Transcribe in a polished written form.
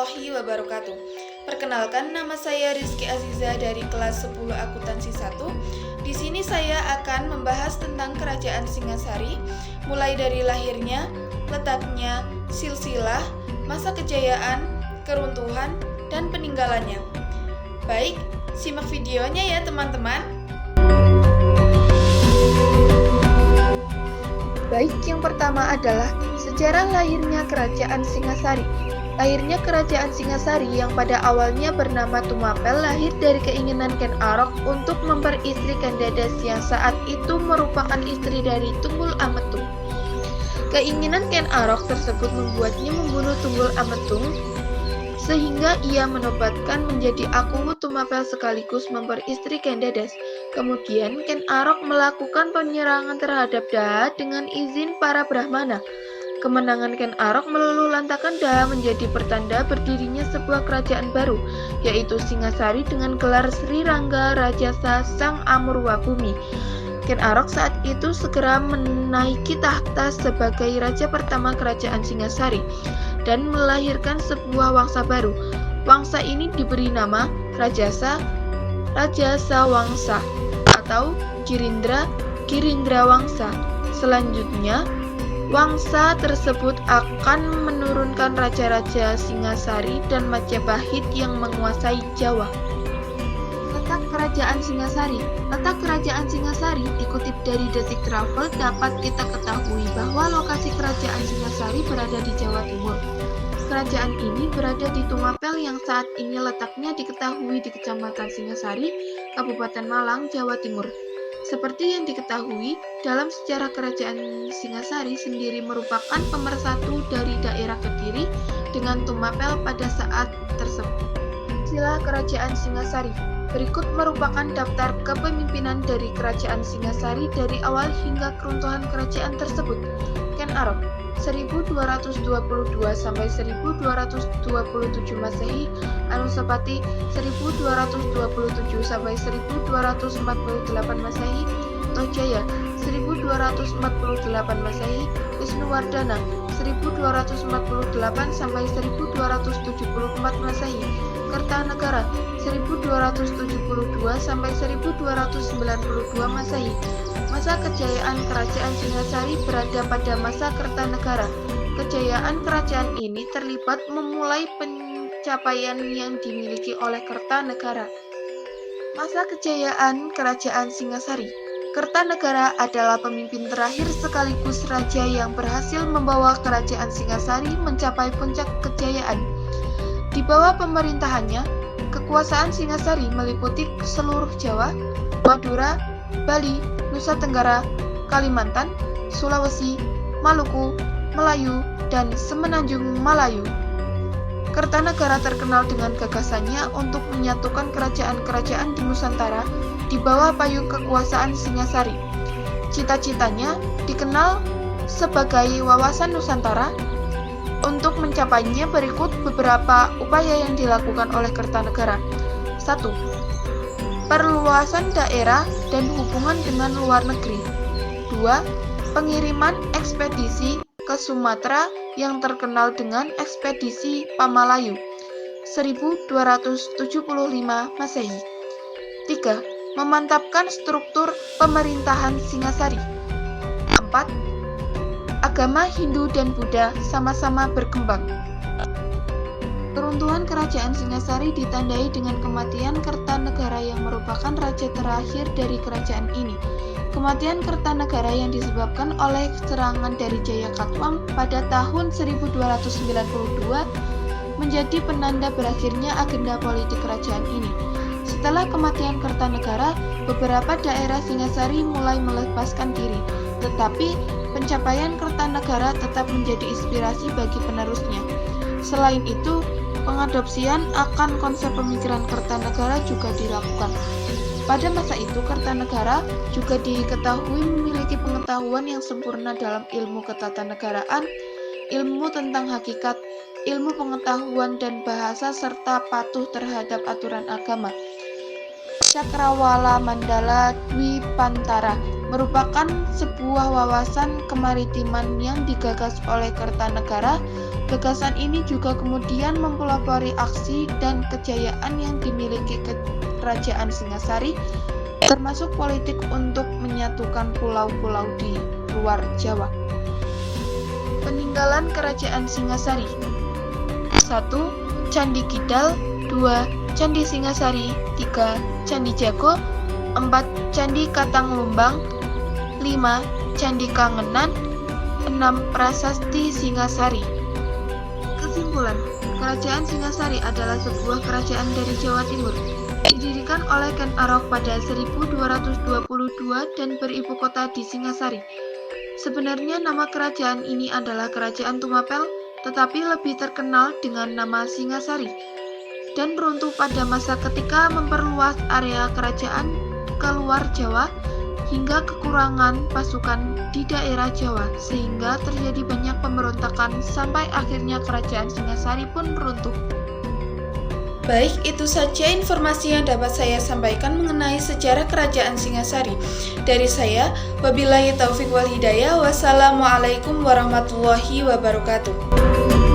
warahmatullahi wabarakatuh. Perkenalkan, nama saya Rizky Aziza dari kelas 10 Akuntansi 1. Di sini saya akan membahas tentang Kerajaan Singasari, mulai dari lahirnya, letaknya, silsilah, masa kejayaan, keruntuhan, dan peninggalannya. Baik, simak videonya ya teman-teman. Baik, yang pertama adalah sejarah lahirnya Kerajaan Singasari. Lahirnya Kerajaan Singasari yang pada awalnya bernama Tumapel lahir dari keinginan Ken Arok untuk memperistrikan Dadas yang saat itu merupakan istri dari Tunggul Ametung. Keinginan Ken Arok tersebut membuatnya membunuh Tunggul Ametung sehingga ia menobatkan menjadi Aku Tumapel sekaligus memperistrikan Dadas. Kemudian Ken Arok melakukan penyerangan terhadap Daha dengan izin para Brahmana. Kemenangan Ken Arok meluluhlantakkan Daha menjadi pertanda berdirinya sebuah kerajaan baru, yaitu Singasari dengan gelar Sri Rangga Rajasa Sang Amurwabhumi. Ken Arok saat itu segera menaiki tahta sebagai raja pertama kerajaan Singasari dan melahirkan sebuah wangsa baru. Wangsa ini diberi nama Rajasa Wangsa atau Girindra Wangsa. Selanjutnya, wangsa tersebut akan menurunkan raja-raja Singasari dan Majapahit yang menguasai Jawa. Letak Kerajaan Singasari. Letak Kerajaan Singasari dikutip dari Detik Travel dapat kita ketahui bahwa lokasi Kerajaan Singasari berada di Jawa Timur. Kerajaan ini berada di Tumapel yang saat ini letaknya diketahui di Kecamatan Singasari, Kabupaten Malang, Jawa Timur. Seperti yang diketahui, dalam sejarah Kerajaan Singasari sendiri merupakan pemersatu dari daerah Kediri dengan Tumapel pada saat tersebut. Silsilah Kerajaan Singasari. Berikut merupakan daftar kepemimpinan dari Kerajaan Singasari dari awal hingga keruntuhan kerajaan tersebut. Ken Arok 1222 sampai 1227 Masehi, Anusapati 1227 sampai 1248 Masehi, Tohjaya 1248 Masehi, Wisnuwardana 1248 sampai 1274 Masehi, Kertanegara 1272 sampai 1292 Masehi. Masa kejayaan Kerajaan Singasari berada pada masa Kertanegara. Kejayaan kerajaan ini terlibat memulai pencapaian yang dimiliki oleh Kertanegara. Masa kejayaan Kerajaan Singasari. Kertanegara adalah pemimpin terakhir sekaligus raja yang berhasil membawa Kerajaan Singasari mencapai puncak kejayaan. Di bawah pemerintahannya, kekuasaan Singasari meliputi seluruh Jawa, Madura, Bali, Nusa Tenggara, Kalimantan, Sulawesi, Maluku, Melayu, dan Semenanjung Malayu. Kertanegara terkenal dengan gagasannya untuk menyatukan kerajaan-kerajaan di Nusantara di bawah payung kekuasaan Singasari. Cita-citanya dikenal sebagai Wawasan Nusantara. Untuk mencapainya berikut beberapa upaya yang dilakukan oleh Kertanegara. 1. Perluasan daerah dan hubungan dengan luar negeri. 2. Pengiriman ekspedisi ke Sumatera yang terkenal dengan ekspedisi Pamalayu 1275 Masehi. 3. Memantapkan struktur pemerintahan Singasari. 4. Agama Hindu dan Buddha sama-sama berkembang. Keruntuhan Kerajaan Singasari ditandai dengan kematian Kertanegara yang merupakan raja terakhir dari kerajaan ini. Kematian Kertanegara yang disebabkan oleh serangan dari Jayakatwang pada tahun 1292 menjadi penanda berakhirnya agenda politik kerajaan ini. Setelah kematian Kertanegara, beberapa daerah Singasari mulai melepaskan diri, tetapi pencapaian Kertanegara tetap menjadi inspirasi bagi penerusnya. Selain itu, pengadopsian akan konsep pemikiran Kertanegara juga dilakukan. Pada masa itu, Kertanegara juga diketahui memiliki pengetahuan yang sempurna dalam ilmu ketatanegaraan, ilmu tentang hakikat, ilmu pengetahuan dan bahasa, serta patuh terhadap aturan agama. Cakrawala Mandala Dwipantara merupakan sebuah wawasan kemaritiman yang digagas oleh Kertanegara. Gagasan ini juga kemudian mempelopori aksi dan kejayaan yang dimiliki Kerajaan Singasari, termasuk politik untuk menyatukan pulau-pulau di luar Jawa. Peninggalan Kerajaan Singasari. 1. Candi Kidal. 2. Candi Singasari. 3. Candi Jago. 4. Candi Katanglumbang. 5. Candi Kangenan. 6. Prasasti Singasari. Kesimpulan, Kerajaan Singasari adalah sebuah kerajaan dari Jawa Timur. Didirikan oleh Ken Arok pada 1222 dan beribu kota di Singasari. Sebenarnya nama kerajaan ini adalah Kerajaan Tumapel, tetapi lebih terkenal dengan nama Singasari, dan runtuh pada masa ketika memperluas area kerajaan ke luar Jawa hingga kekurangan pasukan di daerah Jawa, sehingga terjadi banyak pemberontakan sampai akhirnya Kerajaan Singasari pun runtuh. Baik, itu saja informasi yang dapat saya sampaikan mengenai sejarah Kerajaan Singasari. Dari saya, wabillahi taufik wal hidayah, wassalamualaikum warahmatullahi wabarakatuh.